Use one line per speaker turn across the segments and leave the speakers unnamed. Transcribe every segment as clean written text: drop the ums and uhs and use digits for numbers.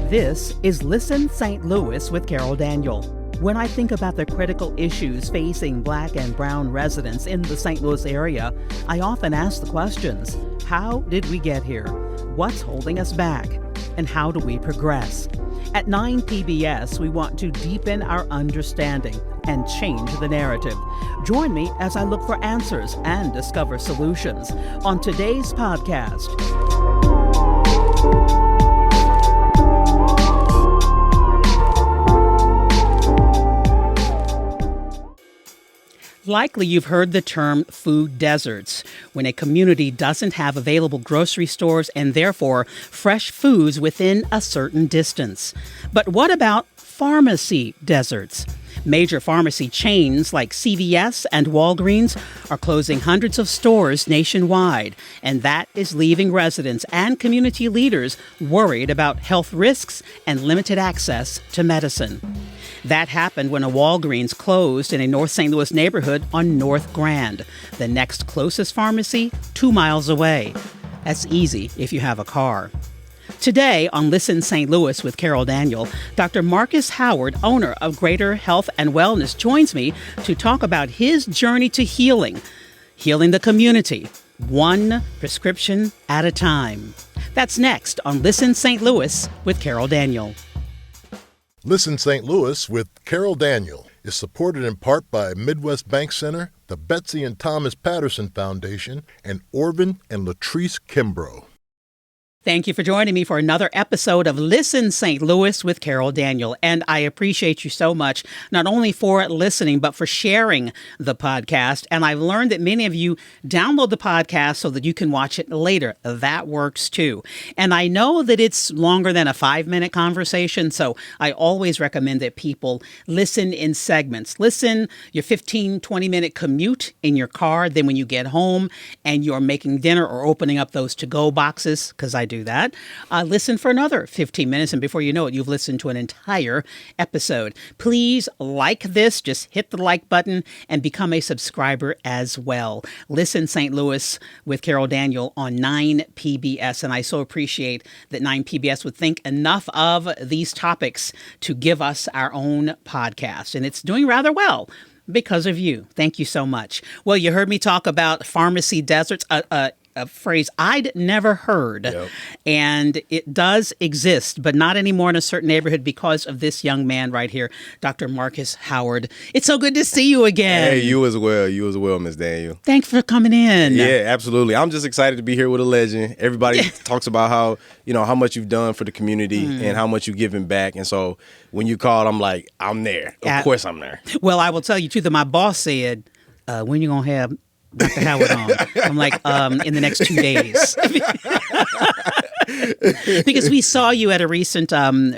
This is Listen St. Louis with Carol Daniel. When I think about the critical issues facing Black and Brown residents in the St. Louis area, I often ask the questions: how did we get here? What's holding us back? And how do we progress? At 9 PBS, we want to deepen our understanding and change the narrative. Join me as I look for answers and discover solutions on today's podcast. Likely you've heard the term food deserts, when a community doesn't have available grocery stores and therefore fresh foods within a certain distance. But what about pharmacy deserts? Major pharmacy chains like CVS and Walgreens are closing hundreds of stores nationwide, and that is leaving residents and community leaders worried about health risks and limited access to medicine. That happened when a Walgreens closed in a North St. Louis neighborhood on North Grand, the next closest pharmacy 2 miles away. That's easy if you have a car. Today on Listen St. Louis with Carol Daniel, Dr. Marcus Howard, owner of GreaterHealth and Wellness, joins me to talk about his journey to healing the community, one prescription at a time. That's next on Listen St. Louis with Carol Daniel.
Listen St. Louis with Carol Daniel is supported in part by Midwest Bank Center, the Betsy and Thomas Patterson Foundation, and Orvin and Latrice Kimbrough.
Thank you for joining me for another episode of Listen St. Louis with Carol Daniel. And I appreciate you so much, not only for listening, but for sharing the podcast. And I've learned that many of you download the podcast so that you can watch it later. That works too. And I know that it's longer than a 5-minute conversation, so I always recommend that people listen in segments. Listen your 15, 20-minute commute in your car, then when you get home and you're making dinner or opening up those to-go boxes, because I do that. Listen for another 15 minutes, and before you know it, you've listened to an entire episode. Please like this. Just hit the like button and become a subscriber as well. Listen St. Louis with Carol Daniel on 9 PBS, and I so appreciate that 9 PBS would think enough of these topics to give us our own podcast, and it's doing rather well because of you. Thank you so much. Well, you heard me talk about pharmacy deserts, a phrase I'd never heard. Yep. And it does exist, but not anymore in a certain neighborhood because of this young man right here, Dr. Marcus Howard. It's so good to see you again.
Hey, you as well. You as well, Miss Daniel.
Thanks for coming in.
Yeah, absolutely. I'm just excited to be here with a legend. Everybody talks about how much you've done for the community and how much you've given back. And so when you called, I'm like, I'm there. Of course I'm there. Well,
I will tell you too that my boss said, when you going to have Dr. Howard on? I'm like, in the next 2 days. Because we saw you at a recent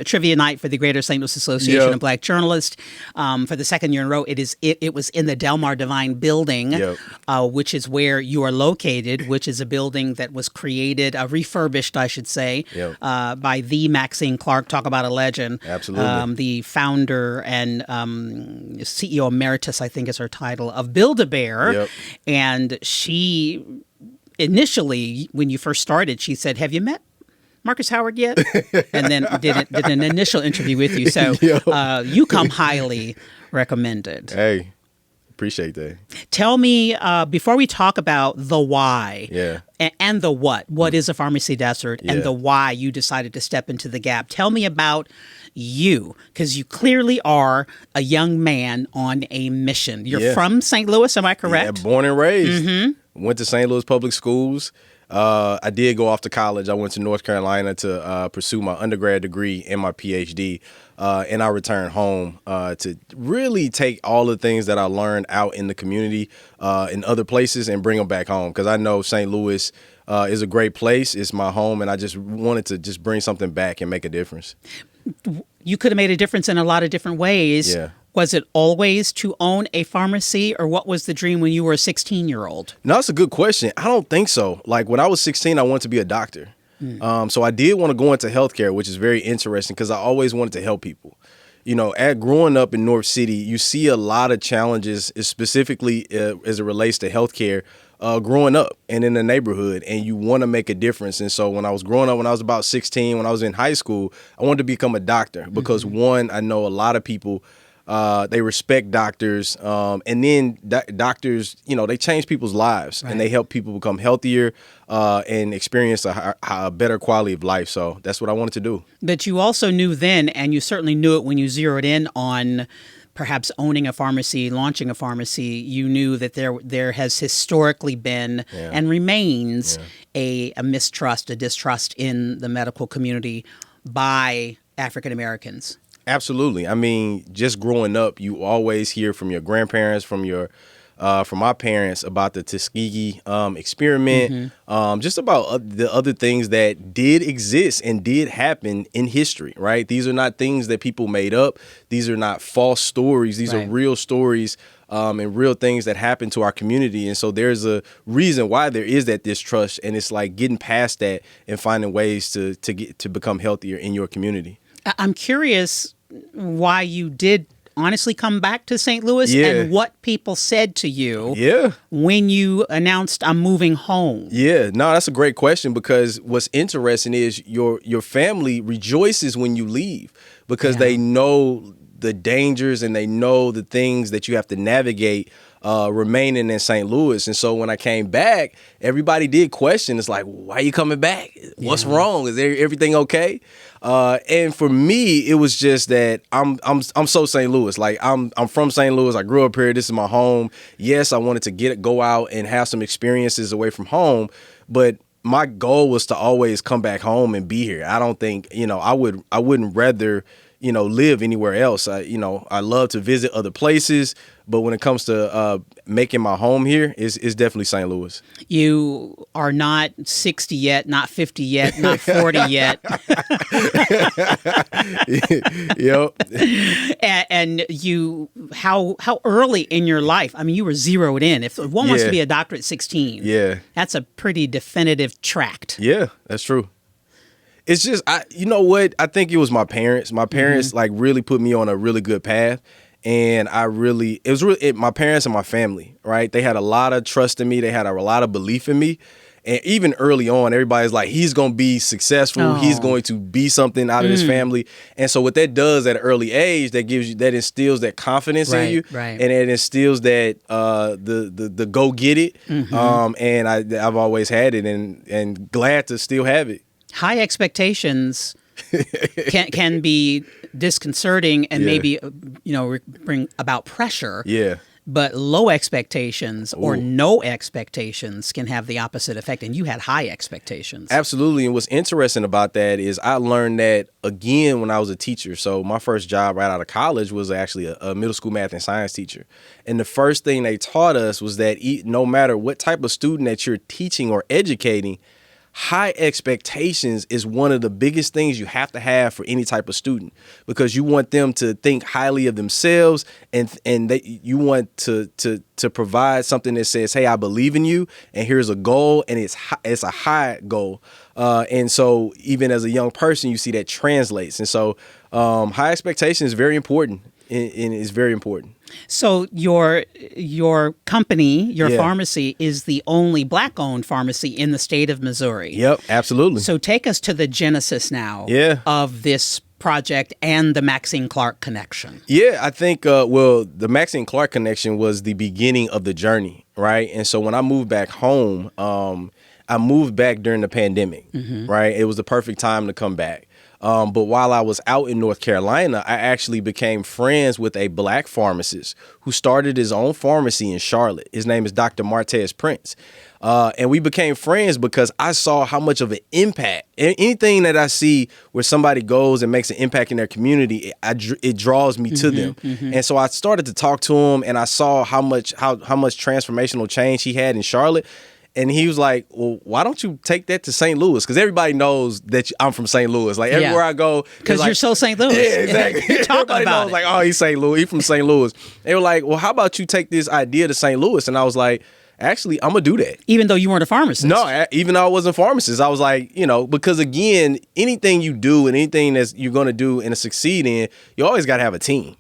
trivia night for the Greater St. Louis Association of Black Journalists for the second year in a row. It was in the DelmarDivine building, which is where you are located, which is a building that was created, refurbished, I should say, by the Maxine Clark. Talk about a legend.
Absolutely.
The founder and CEO Emeritus, I think is her title, of Build-A-Bear. And she initially, when you first started, she said, "Have you met Marcus Howard yet?" And then did an initial interview with you. So you come highly recommended.
Hey, appreciate that.
Tell me, before we talk about the why and the what is a pharmacy desert and the why you decided to step into the gap. Tell me about you, because you clearly are a young man on a mission. You're from St. Louis, am I correct?
Yeah, born and raised. Went to St. Louis Public Schools. I did go off to college. I went to North Carolina to pursue my undergrad degree and my PhD. And I returned home to really take all the things that I learned out in the community in other places and bring them back home. Because I know St. Louis is a great place. It's my home. And I just wanted to just bring something back and make a difference.
You could have made a difference in a lot of different ways. Yeah. Was it always to own a pharmacy, or what was the dream when you were a 16-year-old?
No, that's a good question. I don't think so. Like when I was 16, I wanted to be a doctor. So I did want to go into healthcare, which is very interesting because I always wanted to help people. You know, growing up in North City, you see a lot of challenges, specifically as it relates to healthcare growing up and in the neighborhood, and you want to make a difference. And so when I was growing up, when I was about 16, when I was in high school, I wanted to become a doctor because one, I know a lot of people, they respect doctors, and then doctors, they change people's lives, and they help people become healthier and experience a better quality of life. So that's what I wanted to do.
But you also knew then, and you certainly knew it when you zeroed in on perhaps owning a pharmacy, launching a pharmacy, you knew that there has historically been and remains a mistrust, a distrust in the medical community by African Americans.
Absolutely. I mean, just growing up, you always hear from your grandparents, from my parents about the Tuskegee experiment, just about the other things that did exist and did happen in history, right? These are not things that people made up. These are not false stories. These are real stories and real things that happen to our community. And so there's a reason why there is that distrust, and it's like getting past that and finding ways to become healthier in your community.
I'm curious why you did honestly come back to St. Louis and what people said to you when you announced I'm moving home.
Yeah, no, that's a great question, because what's interesting is your family rejoices when you leave, because they know the dangers and they know the things that you have to navigate remaining in St. Louis. And so when I came back, everybody did question. It's like, why are you coming back? What's wrong? Is everything okay? And for me, it was just that I'm so St. Louis. Like I'm from St. Louis. I grew up here. This is my home. Yes, I wanted to go out and have some experiences away from home, but my goal was to always come back home and be here. I don't think, I wouldn't rather, live anywhere else. I love to visit other places, but when it comes to making my home here, it's definitely St. Louis.
You are not 60 yet, not 50 yet, not 40 yet.
Yep.
And you, how early in your life? I mean, you were zeroed in. If one wants to be a doctor at 16, that's a pretty definitive tract.
Yeah, that's true. It's just, you know what? I think it was my parents. My parents like really put me on a really good path. And it was really my parents and my family, right? They had a lot of trust in me. They had a lot of belief in me. And even early on, everybody's like, he's going to be successful. Oh. He's going to be something out of his family. And so what that does at an early age, that instills that confidence in you. Right. And it instills that the go get it. And I've always had it and glad to still have it.
High expectations can be disconcerting and maybe bring about pressure.
Yeah.
But low expectations or no expectations can have the opposite effect. And you had high expectations.
Absolutely. And what's interesting about that is I learned that again when I was a teacher. So my first job right out of college was actually a middle school math and science teacher. And the first thing they taught us was that no matter what type of student that you're teaching or educating, high expectations is one of the biggest things you have to have for any type of student, because you want them to think highly of themselves and you want to provide something that says, hey, I believe in you and here's a goal, and it's a high goal. And so even as a young person, you see that translates. And so high expectation is very important. And it's very important.
So your company, your pharmacy, is the only Black-owned pharmacy in the state of Missouri.
Yep, absolutely.
So take us to the genesis now of this project and the Maxine Clark connection.
Yeah, I think, the Maxine Clark connection was the beginning of the journey, right? And so when I moved back home, I moved back during the pandemic, right? It was the perfect time to come back. But while I was out in North Carolina, I actually became friends with a Black pharmacist who started his own pharmacy in Charlotte. His name is Dr. Martez Prince. And we became friends because I saw how much of an impact. Anything that I see where somebody goes and makes an impact in their community, it draws me to them. And so I started to talk to him, and I saw how much transformational change he had in Charlotte. And he was like, well, why don't you take that to St. Louis? Because everybody knows that I'm from St. Louis. Like, everywhere I go.
Because you're so St. Louis.
Yeah, exactly. Everybody knows, like, oh, he's St. Louis. He's from St. Louis. They were like, well, how about you take this idea to St. Louis? And I was like, actually, I'm going to do that.
Even though you weren't a pharmacist?
No, even though I wasn't a pharmacist. I was like, because, again, anything you do and anything that you're going to do and succeed in, you always got to have a team.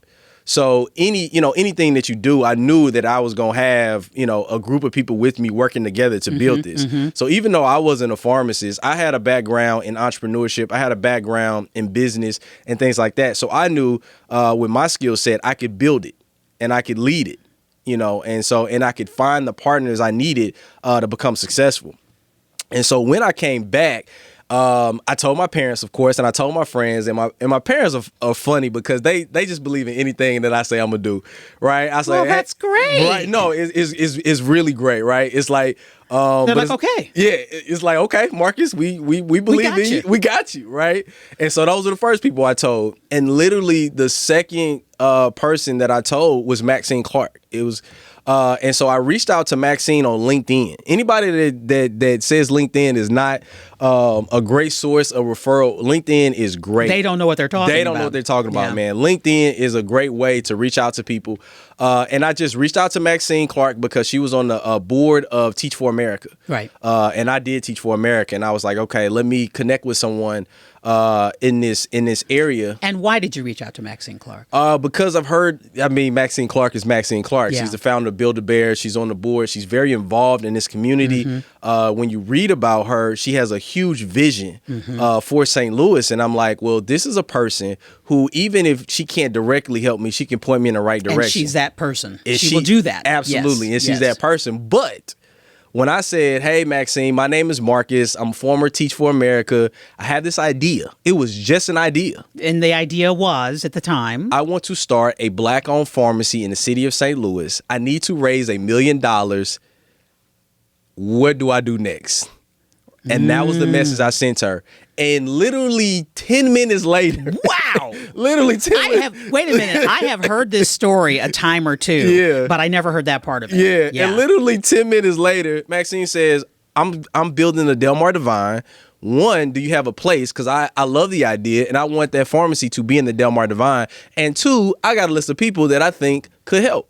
So anything that you do, I knew that I was going to have, a group of people with me working together to build this. So even though I wasn't a pharmacist, I had a background in entrepreneurship. I had a background in business and things like that. So I knew with my skill set, I could build it and I could lead it, and I could find the partners I needed to become successful. And so when I came back, I told my parents, of course, and I told my friends, and my parents are funny because they just believe in anything that I say I'm gonna do, right? I say,
well, that's great.
Right? No, it's really great, right? It's like
they're like, okay,
yeah, it's like, okay, Marcus, we believe in you, we got you, right? And so those are the first people I told, and literally the second person that I told was Maxine Clark. It was. And so I reached out to Maxine on LinkedIn. Anybody that says LinkedIn is not a great source of referral, LinkedIn is great.
They don't know what they're talking about.
They don't know what they're talking about, man. LinkedIn is a great way to reach out to people. And I just reached out to Maxine Clark because she was on the board of Teach for America.
Right.
And I did Teach for America. And I was like, okay, let me connect with someone in this area.
And why did you reach out to Maxine Clark?
Because I've heard, Maxine Clark is Maxine Clark.
Yeah.
She's the founder of Build-A-Bear. She's on the board. She's very involved in this community. When you read about her, she has a huge vision for St. Louis. And I'm like, well, this is a person who, even if she can't directly help me, she can point me in the right direction.
And she's that person. She will do that.
Absolutely.
Yes.
And she's that person. But when I said, hey, Maxine, my name is Marcus. I'm a former Teach for America. I have this idea. It was just an idea.
And the idea was, at the time,
I want to start a Black-owned pharmacy in the city of St. Louis. I need to raise $1 million. What do I do next? And that was the message I sent her. And literally 10 minutes later.
Wow.
Literally 10 minutes.
Wait a minute. I have heard this story a time or two.
Yeah.
But I never heard that part of it.
Yeah. And literally 10 minutes later, Maxine says, I'm building a DelmarDivine. One, do you have a place? Because I love the idea and I want that pharmacy to be in the DelmarDivine. And two, I got a list of people that I think could help.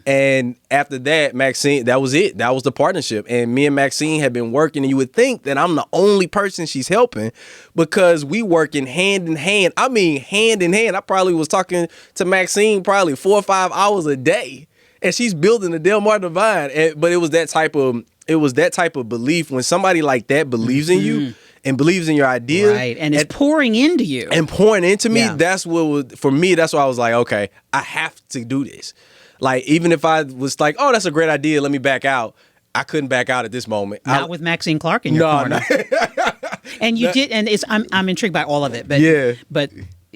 And after that, Maxine, that was it. That was the partnership. And me and Maxine have been working, and you would think that I'm the only person she's helping because we working hand in hand. I mean, hand in hand. I probably was talking to Maxine probably 4 or 5 hours a day, and she's building the DelmarDivine. But it was that type of belief. When somebody like that believes in you and believes in your idea,
right, and is pouring into you
and pouring into me,
yeah.
That's what was, for me. That's why I was like, okay, I have to do this. Like, even if I was like, oh, that's a great idea, let me back out. I couldn't back out at this moment.
Not with Maxine Clark in your corner. And you did, and I'm intrigued by all of it. But
yeah.
But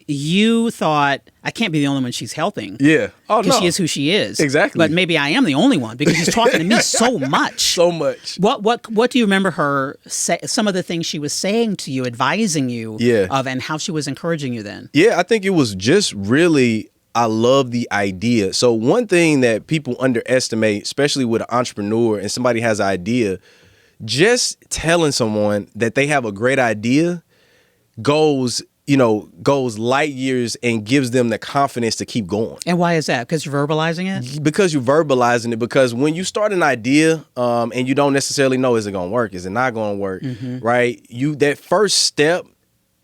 you thought, I can't be the only one she's helping.
Yeah. Oh,
because
no.
she is who she is.
Exactly.
But maybe I am the only one because she's talking to me so much.
So much.
What do you remember her some of the things she was saying to you, advising you of, and how she was encouraging you then?
Yeah, I think it was just really, I love the idea. So one thing that people underestimate, especially with an entrepreneur and somebody has an idea, just telling someone that they have a great idea goes light years and gives them the confidence to keep going. And
why is that? Because you're verbalizing it?
Because you're verbalizing it. Because when you start an idea and you don't necessarily know, is it going to work? Is it not going to work? Right? That first step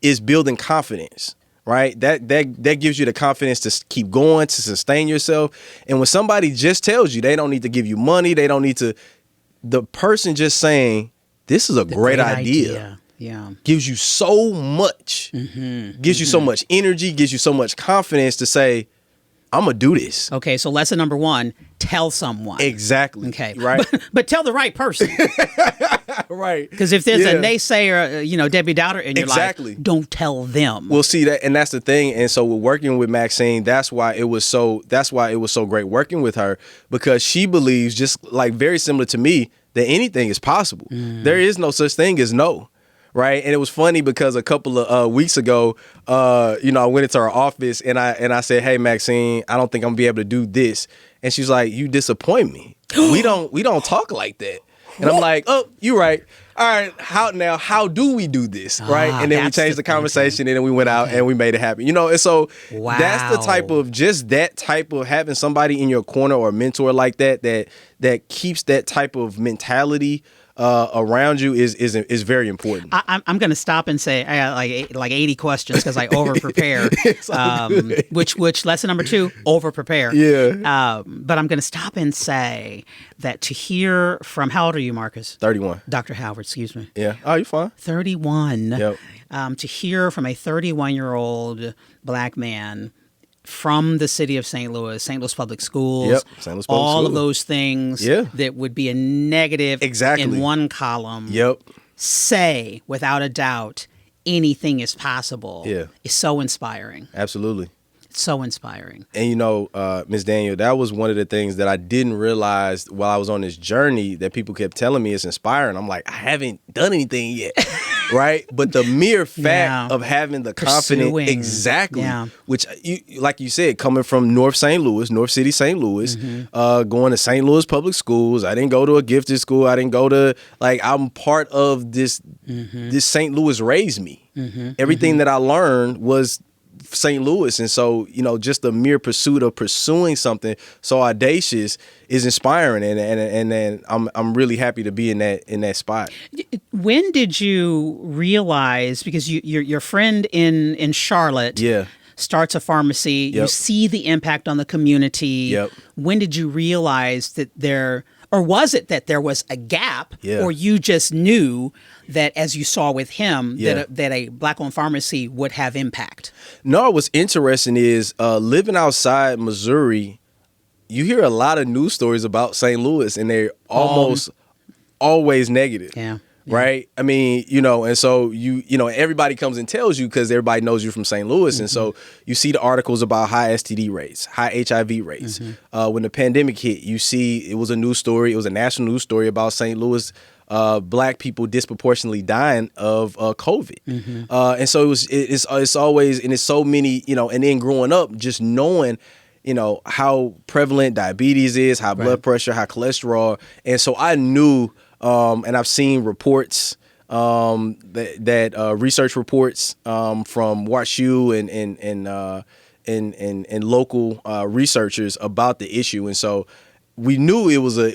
is building confidence. Right? That gives you the confidence to keep going, to sustain yourself. And when somebody just tells you they don't need to give you money, they don't need to, the person just saying, this is a great idea.
Yeah.
Gives you so much, gives you so much energy, gives you so much confidence to say, I'm going to do this.
Okay, so lesson number 1, tell someone.
Exactly.
Okay.
Right.
But tell the right person.
Right.
Because if there's a naysayer, Debbie Dowder in your life, don't tell them.
We'll see that, and that's the thing. And so we're working with Maxine. That's why it was so great working with her, because she believes, just like very similar to me, that anything is possible. There is no such thing as no. Right. And it was funny because a couple of weeks ago, I went into her office and I said, hey, Maxine, I don't think I'm gonna be able to do this. And she's like, you disappoint me. We don't talk like that. And I'm like, oh, you're right. All right. How do we do this? Right. And then we changed the conversation and then we went out and we made it happen. And so that's the type of having somebody in your corner or a mentor like that keeps that type of mentality around you is very important.
I'm going to stop and say I got like 80 questions because I over prepare. Which lesson number 2, over prepare.
Yeah.
But I'm going to stop and say that to hear from, how old are you, Marcus?
31.
Dr. Howard, excuse me.
Yeah. Oh, you're fine.
31.
Yep.
To hear from a 31-year-old black man from the city of St. Louis Public Schools,
Yep. St. Louis Public
all
Schools.
of those things
Yeah.
that would be a negative
Exactly.
in one column.
Yep.
Say, without a doubt, anything is possible.
Yeah.
Is so inspiring.
Absolutely.
So inspiring.
And you know, Ms. Daniel, that was one of the things that I didn't realize while I was on this journey that people kept telling me it's inspiring. I'm like, I haven't done anything yet, right? But the mere fact of having the confidence, exactly, which, like you said, coming from North City, St. Louis, going to St. Louis Public Schools. I didn't go to a gifted school. I didn't go to, I'm part of this. This St. Louis raised me. Everything that I learned was St. Louis. And so, just the mere pursuit of pursuing something so audacious is inspiring. And I'm really happy to be in that spot.
When did you realize, because your friend in Charlotte starts a pharmacy, you see the impact on the community. When did you realize that or was it that there was a gap, or you just knew that, as you saw with him, that a black-owned pharmacy would have impact?
No, what's interesting is living outside Missouri, you hear a lot of news stories about St. Louis, and they're almost always negative.
Yeah.
Right. I mean, and so everybody comes and tells you because everybody knows you from St. Louis. And so you see the articles about high STD rates, high HIV rates. When the pandemic hit, you see it was a news story. It was a national news story about St. Louis, black people disproportionately dying of COVID. And so it's always, and it's so many, and then growing up, just knowing, how prevalent diabetes is, high blood pressure, high cholesterol. And so I knew, and I've seen reports that research reports from WashU and local researchers about the issue, and so we knew it was a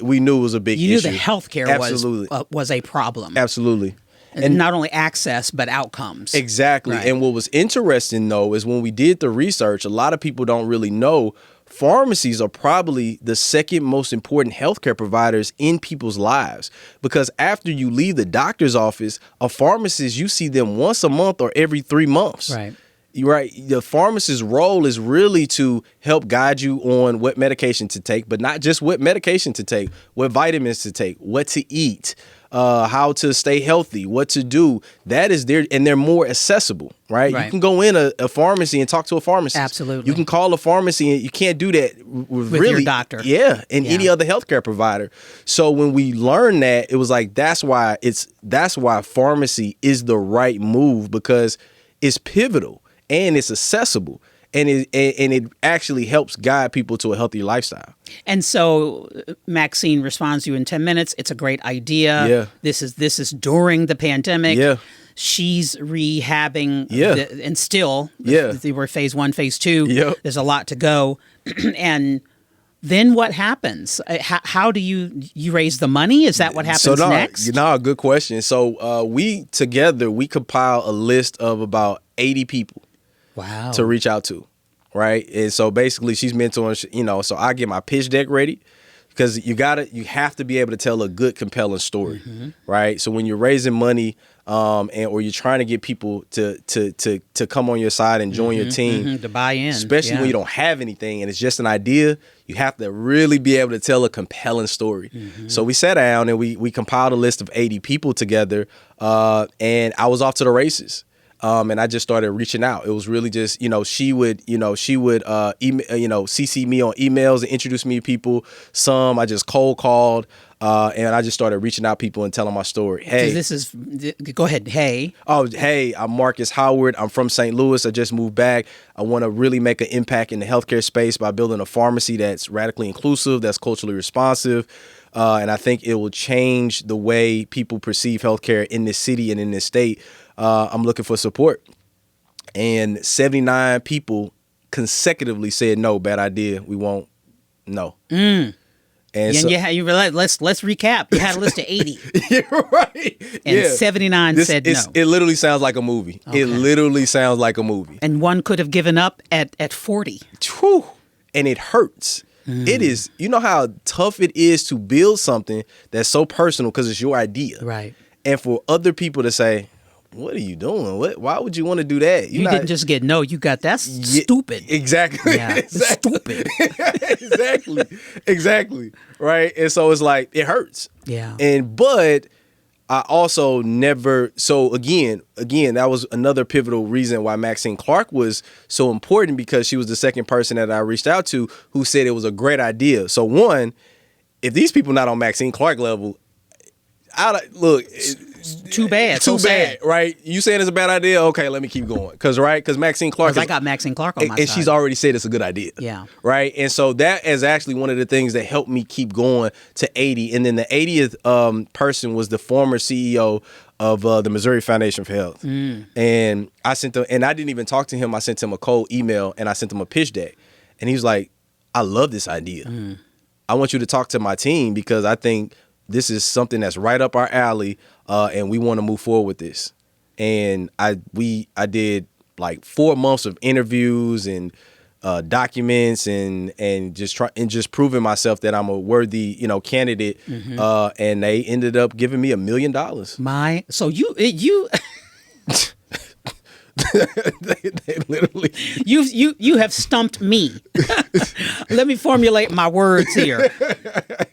big issue.
You knew the healthcare was a problem.
Absolutely.
And not only access, but outcomes.
Exactly.
Right.
And what was interesting, though, is when we did the research, a lot of people don't really know pharmacies are probably the second most important healthcare providers in people's lives, because after you leave the doctor's office, a pharmacist, you see them once a month or every 3 months.
Right.
Right. The pharmacist's role is really to help guide you on what medication to take, but not just what medication to take, what vitamins to take, what to eat, how to stay healthy, what to do. That is there, and they're more accessible, right? You can go in a pharmacy and talk to a pharmacist.
Absolutely.
You can call a pharmacy, and you can't do that with
your doctor.
Yeah, and any other healthcare provider. So when we learned that, it was like that's why pharmacy is the right move, because it's pivotal. And it's accessible, and it actually helps guide people to a healthier lifestyle.
And so Maxine responds to you in 10 minutes. It's a great idea.
Yeah.
This is during the pandemic.
Yeah.
She's rehabbing.
Yeah.
And still, we're phase 1, phase 2.
Yep.
There's a lot to go. And then what happens? How do you raise the money? Is that what happens next?
Good question. So we compile a list of about 80 people.
Wow.
To reach out to, right? And so basically she's mentoring, so I get my pitch deck ready, because you have to be able to tell a good, compelling story, right? So when you're raising money, or you're trying to get people to come on your side and join your team,
to buy in,
especially when you don't have anything and it's just an idea, you have to really be able to tell a compelling story. So we sat down and we compiled a list of 80 people together, and I was off to the races. And I just started reaching out. It was really just, she would email, CC me on emails and introduce me to people. Some I just cold called, and I just started reaching out people and telling my story. Hey,
go ahead. Hey.
Oh, hey, I'm Marcus Howard. I'm from St. Louis. I just moved back. I want to really make an impact in the healthcare space by building a pharmacy that's radically inclusive, that's culturally responsive. And I think it will change the way people perceive healthcare in this city and in this state. I'm looking for support. And 79 people consecutively said, no, bad idea. We won't. No. And
you realize, let's recap. You had a list of 80.
You're right.
And 79 said no.
It literally sounds like a movie. Okay. It literally sounds like a movie.
And one could have given up at 40.
Whew. And it hurts. It is, you know how tough it is to build something that's so personal because it's your idea.
Right.
And for other people to say, what are you doing? Why would you want to do that?
You didn't just get no, you got that's stupid.
Exactly.
Yeah,
exactly.
Stupid.
Exactly. Right. And so it's like, it hurts.
Yeah.
But I also never, so again, that was another pivotal reason why Maxine Clark was so important, because she was the second person that I reached out to who said it was a great idea. So one, if these people not on Maxine Clark level, look,
too bad.
Too bad, right? You saying it's a bad idea? Okay, let me keep going. Because Maxine Clark.
I got Maxine Clark on my side.
And she's already said it's a good idea.
Yeah.
Right? And so that is actually one of the things that helped me keep going to 80. And then the 80th person was the former CEO of the Missouri Foundation for Health. And I sent them, and I didn't even talk to him. I sent him a cold email and I sent him a pitch deck. And he was like, I love this idea. I want you to talk to my team because I think this is something that's right up our alley, and we want to move forward with this. And I did like 4 months of interviews and documents and just proving myself that I'm a worthy candidate. And they ended up giving me $1 million.
So you
they literally
you have stumped me. Let me formulate my words here.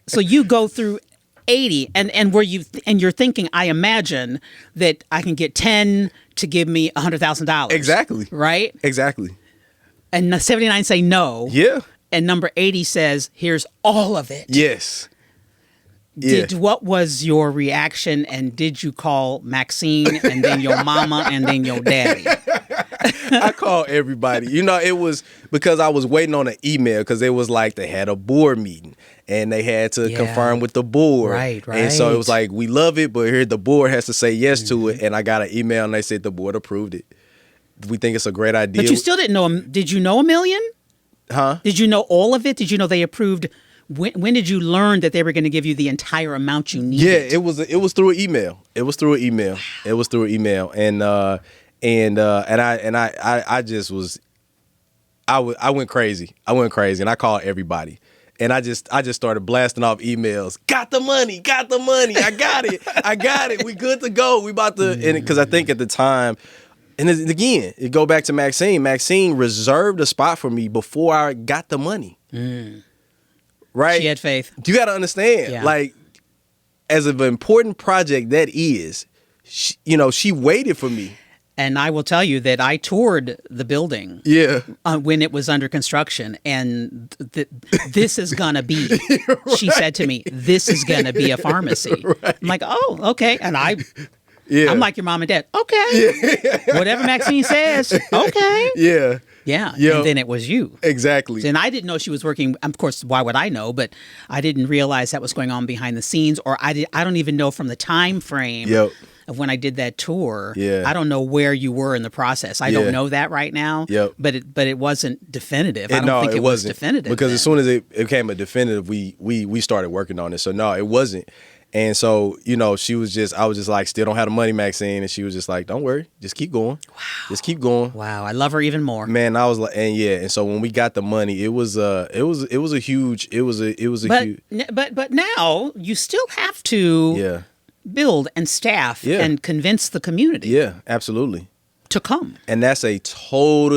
So you go through 80 and you're thinking, I imagine that I can get 10 to give me $100,000.
Exactly.
Right?
Exactly.
And 79 say no.
Yeah.
And number 80 says, here's all of it.
Yes.
What was your reaction, and did you call Maxine and then your mama and then your daddy?
I called everybody. It was because I was waiting on an email because it was like they had a board meeting and they had to confirm with the board.
Right.
And so it was like, we love it, but here the board has to say yes to it. And I got an email and they said the board approved it. We think it's a great idea.
But you still didn't know. Did you know $1 million?
Huh?
Did you know all of it? Did you know they approved? When did you learn that they were going to give you the entire amount you needed?
Yeah, it was through an email. And I just was, I went crazy. And I called everybody. And I just started blasting off emails. Got the money. I got it. We good to go. We about to, and because I think at the time, and again, it go back to Maxine. Maxine reserved a spot for me before I got the money. Right?
She had faith.
You got to understand, like, as an important project that is, she waited for me.
And I will tell you that I toured the building when it was under construction, and this is going to be, right. She said to me, this is going to be a pharmacy. Right. I'm like, oh, okay. And I'm like your mom and dad. Okay. Whatever Maxine says. Okay.
Yeah.
And then it was you.
Exactly.
And I didn't know she was working. Of course, why would I know? But I didn't realize that was going on behind the scenes, or I don't even know from the time frame of when I did that tour. I don't know where you were in the process. I don't know that right now. But it wasn't definitive. I don't think it was definitive.
Because as soon as it became a definitive, we started working on it. So no, it wasn't. And so, I was just like, still don't have the money, Maxine. And she was just like, don't worry, just keep going. Wow. Just keep going.
Wow. I love her even more.
Man, I was like, and so when we got the money, it was a huge.
But now you still have to build and staff and convince the community.
Yeah, absolutely.
To come.
And that's a whole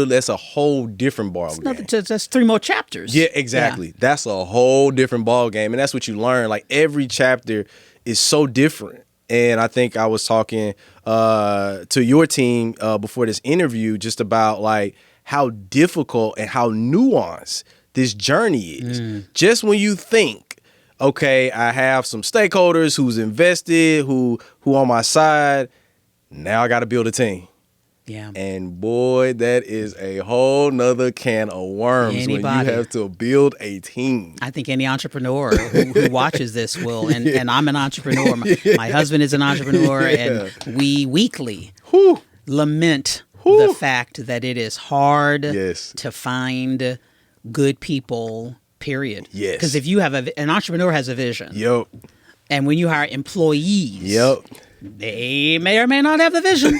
different ball game.
That's 3 more chapters.
Yeah, exactly. Yeah. That's a whole different ball game. And that's what you learn. Like, every chapter is so different. And I think I was talking to your team before this interview just about like how difficult and how nuanced this journey is. Just when you think, okay, I have some stakeholders who's invested, who on my side, now I got to build a team.
Yeah.
And boy, that is a whole nother can of worms when you have to build a team.
I think any entrepreneur who watches this will, and I'm an entrepreneur. My husband is an entrepreneur, and we weekly lament the fact that it is hard to find good people period.
Yes.
Because if you have an entrepreneur has a vision.
Yep.
And when you hire employees,
Yep.
they may or may not have the vision.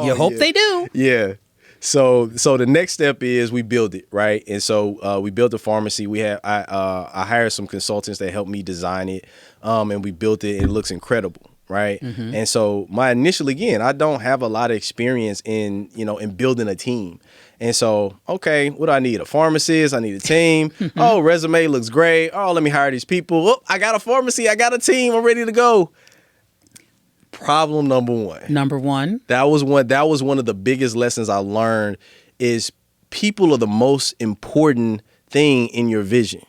You hope they do.
Yeah. So the next step is we build it, right? And so we built the pharmacy. I hired some consultants that helped me design it, and we built it. And it looks incredible, right? Mm-hmm. And so again, I don't have a lot of experience in building a team. And so, okay, what do I need? A pharmacist. I need a team. Oh, resume looks great. Oh, let me hire these people. Oh, I got a pharmacy. I got a team. I'm ready to go. Problem number one. That was one of the biggest lessons I learned is people are the most important thing in your vision.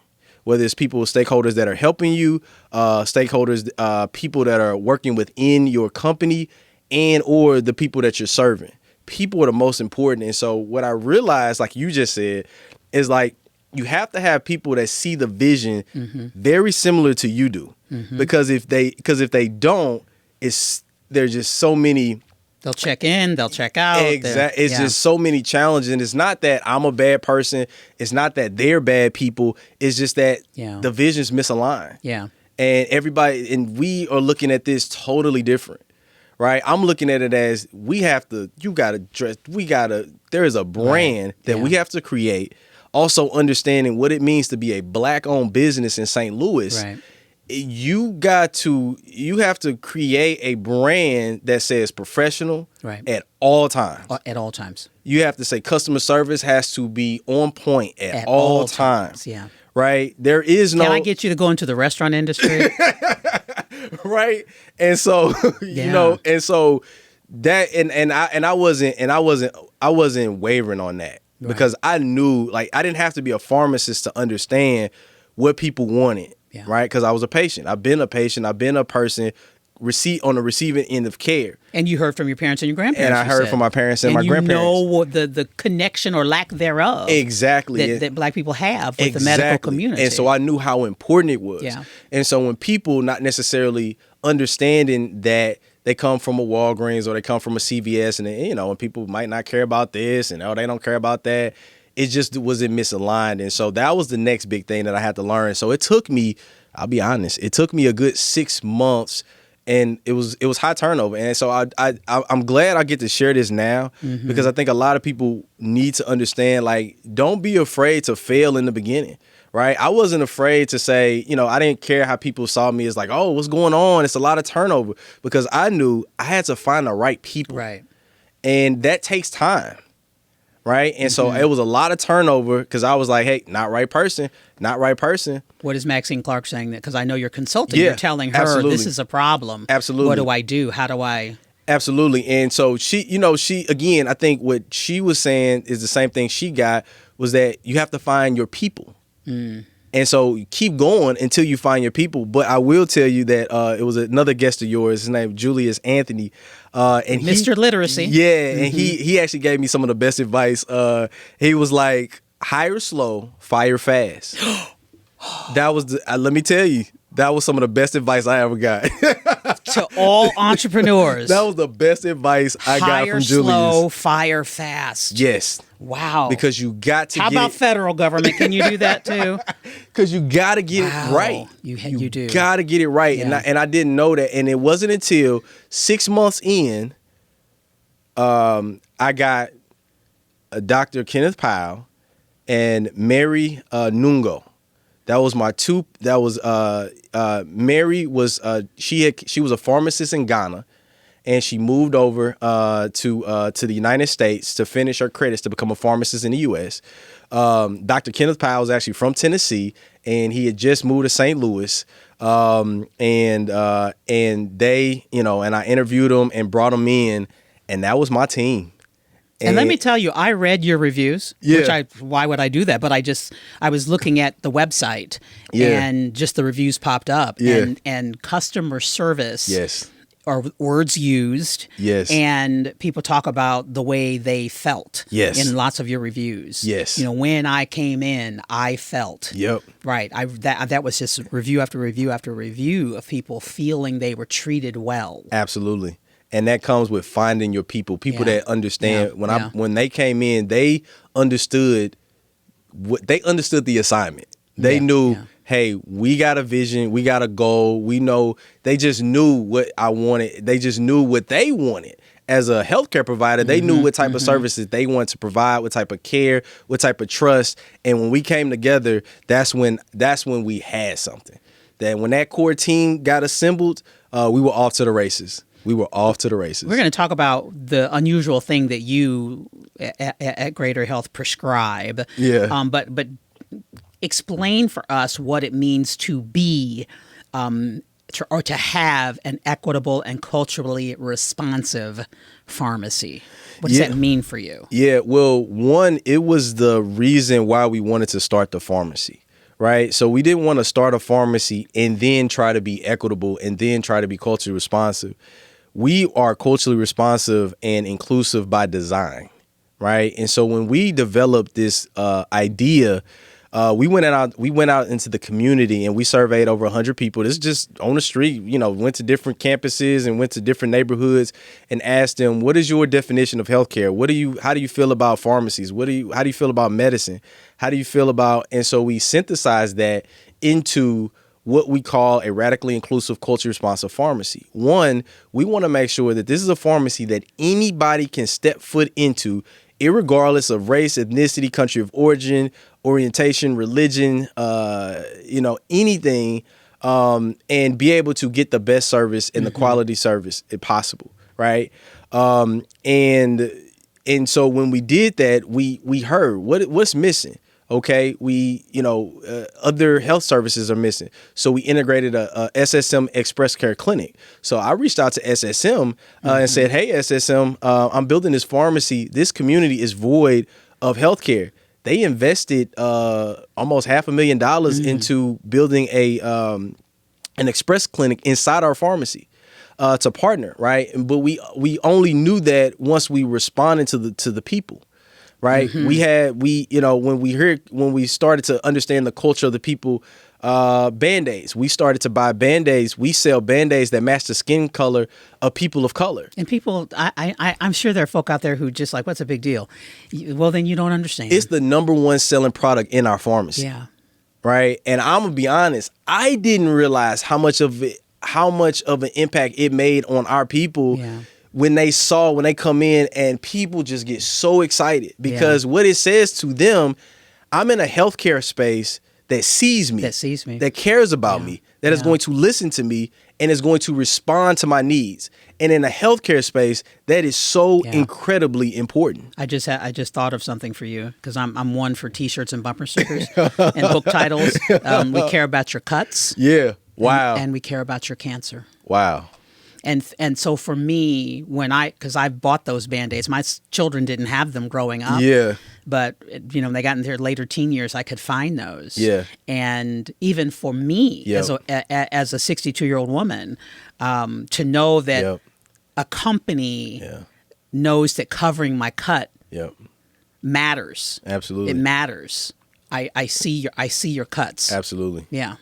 Whether it's stakeholders that are helping you, stakeholders, people that are working within your company, and or the people that you're serving. People are the most important. And so what I realized, like you just said, is like you have to have people that see the vision very similar to you do. Mm-hmm. Because if they don't, there's just so many.
They'll check in, they'll check out.
Exactly. It's just so many challenges. And it's not that I'm a bad person. It's not that they're bad people. It's just that the vision's misaligned. Yeah. And we are looking at this totally different. Right. I'm looking at it as there is a brand that we have to create. Also understanding what it means to be a Black-owned business in St. Louis. Right. You have to create a brand that says professional at all times.
At all times.
You have to say customer service has to be on point at all times. Yeah. Right. There is no.
Can I get you to go into the restaurant industry?
Right. And so, and so that, and I wasn't wavering on that because I knew, like, I didn't have to be a pharmacist to understand what people wanted. Yeah. Right. Because I was a patient. I've been a patient. I've been a person on the receiving end of care.
And you heard from your parents and your grandparents.
And I heard from my parents and my grandparents.
And you know the connection or lack thereof.
Exactly.
That Black people have with the medical community.
And so I knew how important it was. Yeah. And so when people not necessarily understanding that they come from a Walgreens or they come from a CVS and, and people might not care about this and, they don't care about that. It just wasn't misaligned. And so that was the next big thing that I had to learn. So it took me, I'll be honest, it took me a good 6 months. And it was high turnover. And so I'm glad I get to share this now because I think a lot of people need to understand, like, don't be afraid to fail in the beginning, right? I wasn't afraid to say, I didn't care how people saw me as like, oh, what's going on? It's a lot of turnover because I knew I had to find the right people. Right. And that takes time. Right. And so it was a lot of turnover because I was like, hey, not right person. What is Maxine Clark saying? Because I know you're consulting. You're telling her this is a problem. Absolutely. What do I do? How do I? Absolutely. And so she again, I think what she was saying is the same thing she got was that you have to find your people. And so you keep going until you find your people. But I will tell you that it was another guest of yours. His name Julius Anthony. And
Mr. Literacy.
Yeah. And he actually gave me some of the best advice. He was like, hire slow, fire fast. That was, let me tell you, that was some of the best advice I ever got.
To all entrepreneurs.
That was the best advice I got from Julius.
Hire slow, fire fast.
Yes.
Wow.
Because you got to
How about federal government? Can you do that too?
Because you got to get it right.
You do.
Got to get it right. Yeah. And I didn't know that. And it wasn't until 6 months in, I got Dr. Kenneth Powell and Mary Nungo. That was my two. That was Mary was she was a pharmacist in Ghana, and she moved over to the United States to finish her credits to become a pharmacist in the U.S. Dr. Kenneth Powell is actually from Tennessee, and he had just moved to St. Louis. And they, and I interviewed him and brought him in, and that was my team.
And let me tell you, I read your reviews, why would I do that? But I was looking at the website and just the reviews popped up and customer service.
Yes.
Or words used. Yes. And people talk about the way they felt. Yes. In lots of your reviews.
Yes.
When I came in, I felt.
Yep.
Right. That was just review after review after review of people feeling they were treated well.
Absolutely. And that comes with finding your people that understand. When they came in, they understood the assignment. They knew, hey, we got a vision, we got a goal. We know they just knew what I wanted. They just knew what they wanted. As a healthcare provider, they knew what type of services they wanted to provide, what type of care, what type of trust. And when we came together, that's when we had something. That when that core team got assembled, we were off to the races. We're going to
talk about the unusual thing that you at GreaterHealth prescribe.
Yeah.
But explain for us what it means to be or to have an equitable and culturally responsive pharmacy. What does that mean for you?
Yeah, well, one, it was the reason why we wanted to start the pharmacy, right? So we didn't want to start a pharmacy and then try to be equitable and then try to be culturally responsive. We are culturally responsive and inclusive by design, right? And so when we developed this idea, we went out into the community and we surveyed over 100 people. This is just on the street, went to different campuses and went to different neighborhoods and asked them, what is your definition of healthcare? How do you feel about pharmacies? How do you feel about medicine? How do you feel about, and so we synthesized that into what we call a radically inclusive, culturally responsive pharmacy. One, we want to make sure that this is a pharmacy that anybody can step foot into, irregardless of race, ethnicity, country of origin, orientation, religion, anything, and be able to get the best service and the quality service if possible, right? And so when we did that, we heard what's missing. Okay, other health services are missing. So we integrated a SSM Express Care Clinic. So I reached out to SSM and said, hey, SSM, I'm building this pharmacy. This community is void of healthcare. They invested almost $500,000 into building an express clinic inside our pharmacy to partner, right? But we only knew that once we responded to the people. Right. When we started to understand the culture of the people, Band-Aids. We started to buy Band-Aids. We sell Band-Aids that match the skin color of people of color.
And people, I'm sure there are folk out there who just like, what's a big deal? Well, then you don't understand.
It's the number one selling product in our pharmacy.
Yeah.
Right. And I'm gonna be honest, I didn't realize how much of an impact it made on our people. Yeah. When they come in and people just get so excited because what it says to them, I'm in a healthcare space that sees me, that cares about me, that is going to listen to me and is going to respond to my needs. And in a healthcare space, that is so incredibly important.
I just thought of something for you because I'm one for T-shirts and bumper stickers and book titles. We care about your cuts.
Yeah. Wow.
And we care about your cancer.
Wow.
And so for me, because I bought those Band-Aids, my children didn't have them growing up.
Yeah.
But, when they got in their later teen years, I could find those.
Yeah.
And even for me, as a 62-year-old woman, to know that a company knows that covering my cut matters.
Absolutely.
It matters. I see your cuts.
Absolutely.
Yeah.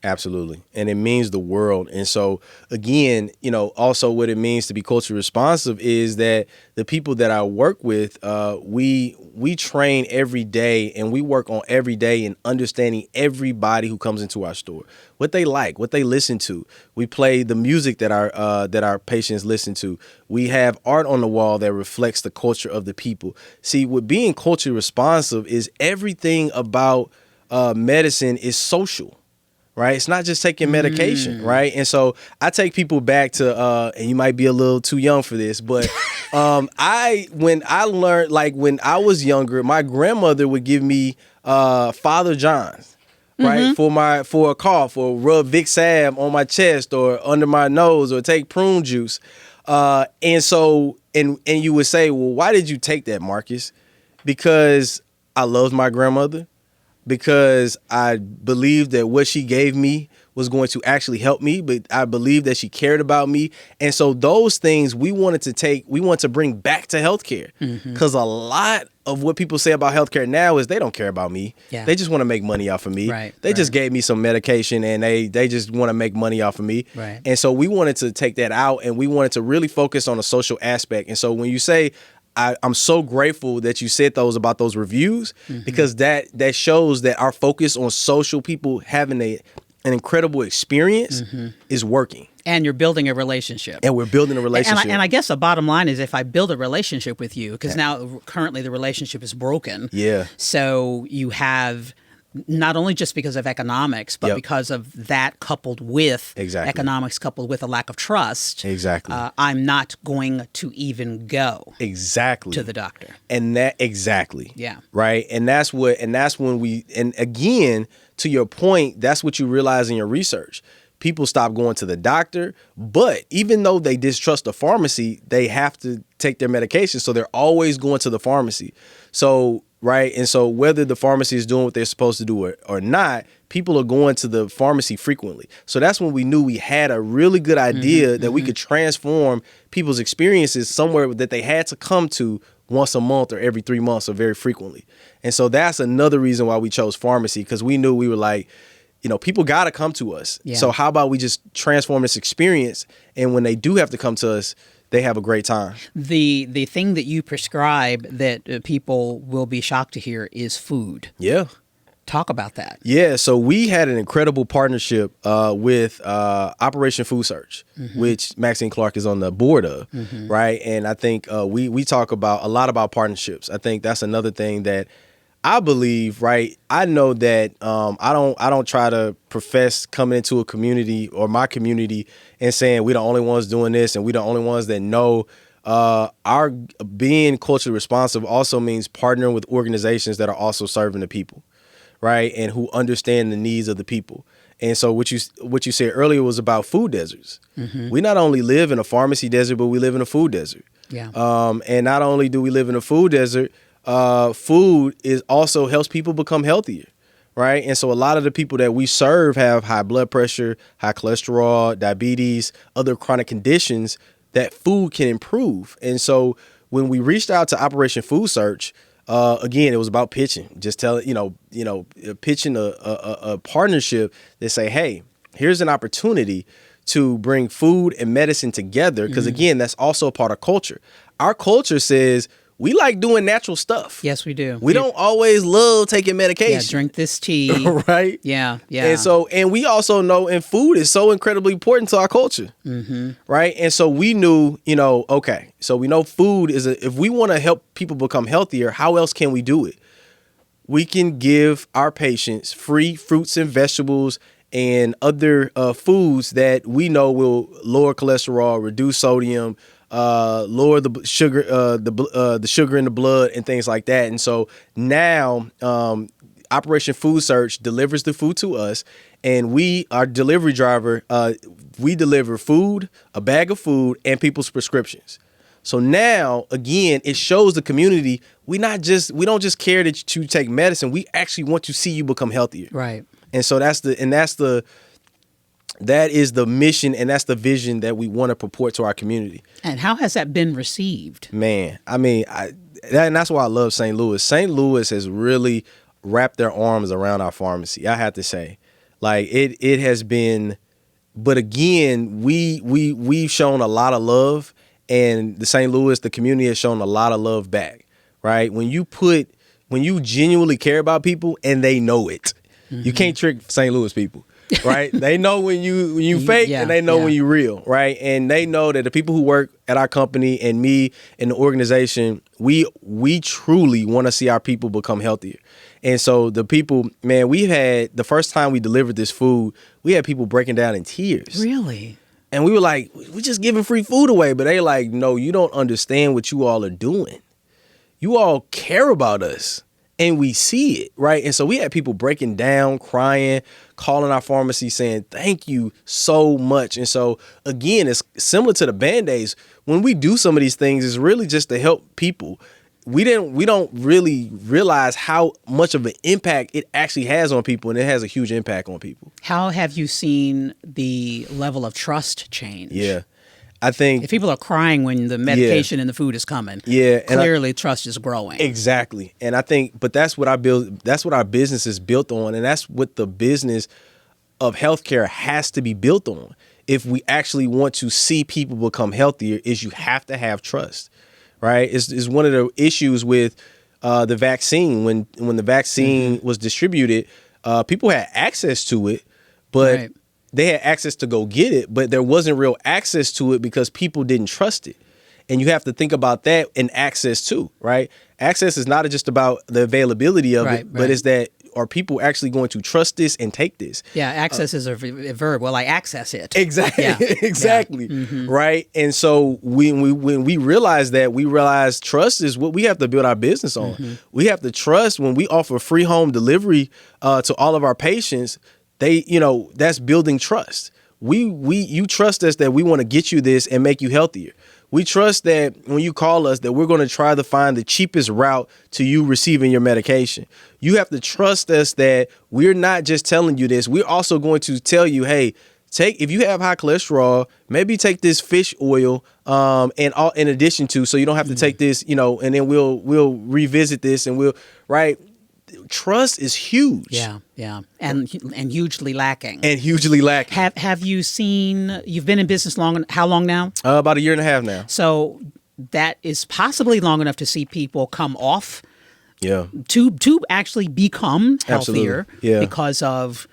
Absolutely. And it means the world. And so, again, also what it means to be culturally responsive is that the people that I work with, we train every day and we work on every day in understanding everybody who comes into our store, what they like, what they listen to. We play the music that our patients listen to. We have art on the wall that reflects the culture of the people. See, what being culturally responsive is everything about medicine is social. Right. It's not just taking medication. Right. And so I take people back to and you might be a little too young for this, but when I learned, like when I was younger, my grandmother would give me Father John's. Right. For a cough or rub Vicks salve on my chest or under my nose or take prune juice. And so and you would say, well, why did you take that, Marcus? Because I loved my grandmother. Because I believed that what she gave me was going to actually help me, but I believed that she cared about me. And so those things we want to bring back to healthcare. Because a lot of what people say about healthcare now is they don't care about me. Yeah. They just want to make money off of me.
Right,
they just gave me some medication and they just want to make money off of me.
Right.
And so we wanted to take that out and we wanted to really focus on a social aspect. And so when you say, I'm so grateful that you said those about those reviews, because that shows that our focus on social people having an incredible experience is working.
And you're building a relationship.
And we're building a relationship.
And I guess the bottom line is, if I build a relationship with you, because now currently the relationship is broken.
Yeah.
So you have, not only just because of economics, but because of that coupled with economics, coupled with a lack of trust.
Exactly.
I'm not going to even go to the doctor.
And that exactly.
Yeah.
Right. And that's when we, and again, to your point, that's what you realize in your research. People stop going to the doctor, but even though they distrust the pharmacy, they have to take their medication. So they're always going to the pharmacy. So, right. And so whether the pharmacy is doing what they're supposed to do or not, people are going to the pharmacy frequently. So that's when we knew we had a really good idea that we could transform people's experiences somewhere that they had to come to once a month or every 3 months or very frequently. And so that's another reason why we chose pharmacy, because we knew we were like, people got to come to us. Yeah. So how about we just transform this experience? And when they do have to come to us, they have a great time.
The thing that you prescribe that people will be shocked to hear is food.
Yeah.
Talk about that.
Yeah. So we had an incredible partnership with Operation Food Search, which Maxine Clark is on the board of. Right. And I think we talk about a lot about partnerships. I think that's another thing that I believe, right? I know that I don't try to profess coming into a community or my community and saying we the only ones doing this and we the only ones that know. Our being culturally responsive also means partnering with organizations that are also serving the people, right? And who understand the needs of the people. And so what you said earlier was about food deserts. We not only live in a pharmacy desert, but we live in a food desert.
Yeah.
And not only do we live in a food desert, food is also helps people become healthier, right? And so a lot of the people that we serve have high blood pressure, high cholesterol, diabetes, other chronic conditions that food can improve. And so when we reached out to Operation Food Search, again, it was about pitching, just pitching a partnership that say, hey, here's an opportunity to bring food and medicine together. Because again, that's also a part of culture. Our culture says, we like doing natural stuff.
Yes, we do.
We don't always love taking medication.
Yeah, drink this tea.
Right?
Yeah, yeah.
And we also know, and food is so incredibly important to our culture. Right? And so we knew, okay, so we know food is, if we want to help people become healthier, how else can we do it? We can give our patients free fruits and vegetables and other foods that we know will lower cholesterol, reduce sodium, lower the sugar, the sugar in the blood and things like that. And so now Operation Food Search delivers the food to us, and our delivery driver, we deliver food, a bag of food, and people's prescriptions. So now, again, it shows the community we don't just care that you take medicine. We actually want to see you become healthier.
Right.
And so that is the mission, and that's the vision that we want to purport to our community.
And how has that been received?
Man, I mean, and that's why I love St. Louis. St. Louis has really wrapped their arms around our pharmacy. I have to say, like it has been. But again, we've shown a lot of love, and the community has shown a lot of love back. Right? When you genuinely care about people and they know it, you can't trick St. Louis people. Right? They know when you fake, and they know when you real, right? And they know that the people who work at our company and me and the organization, we truly want to see our people become healthier. And so the people, man, the first time we delivered this food, we had people breaking down in tears.
Really?
And we were like, we're just giving free food away. But they like, no, you don't understand what you all are doing. You all care about us. And we see it, right? And so we had people breaking down, crying, calling our pharmacy saying, thank you so much. And so, again, it's similar to the Band-Aids. When we do some of these things, it's really just to help people. We don't really realize how much of an impact it actually has on people, and it has a huge impact on people.
How have you seen the level of trust change?
Yeah. I think
if people are crying when the medication and the food is coming, clearly trust is growing.
Exactly. And I think, but that's what our business is built on. And that's what the business of healthcare has to be built on. If we actually want to see people become healthier, is you have to have trust, right? It's one of the issues with the vaccine. When the vaccine was distributed, people had access to it, but
Right.
they had access to go get it, but there wasn't real access to it because people didn't trust it. And you have to think about that in access too, right? Access is not just about the availability of it, but it's that, are people actually going to trust this and take this?
Yeah, access is a verb. Well, I access it.
Exactly.
Yeah.
Exactly.
Yeah. Mm-hmm.
Right. And so when we realize that, we realize trust is what we have to build our business on.
Mm-hmm.
We have to trust when we offer free home delivery to all of our patients. That's building trust. You trust us that we want to get you this and make you healthier. We trust that when you call us that we're going to try to find the cheapest route to you receiving your medication. You have to trust us that we're not just telling you this. We're also going to tell you, hey, if you have high cholesterol, maybe take this fish oil in addition to, so you don't have to take this, and then we'll revisit this and right. Trust is huge.
Yeah, and hugely lacking. Have you seen? You've been in business how long now?
About a year and a half now.
So that is possibly long enough to see people come off.
Yeah.
To actually become healthier.
Absolutely. Yeah.
Because of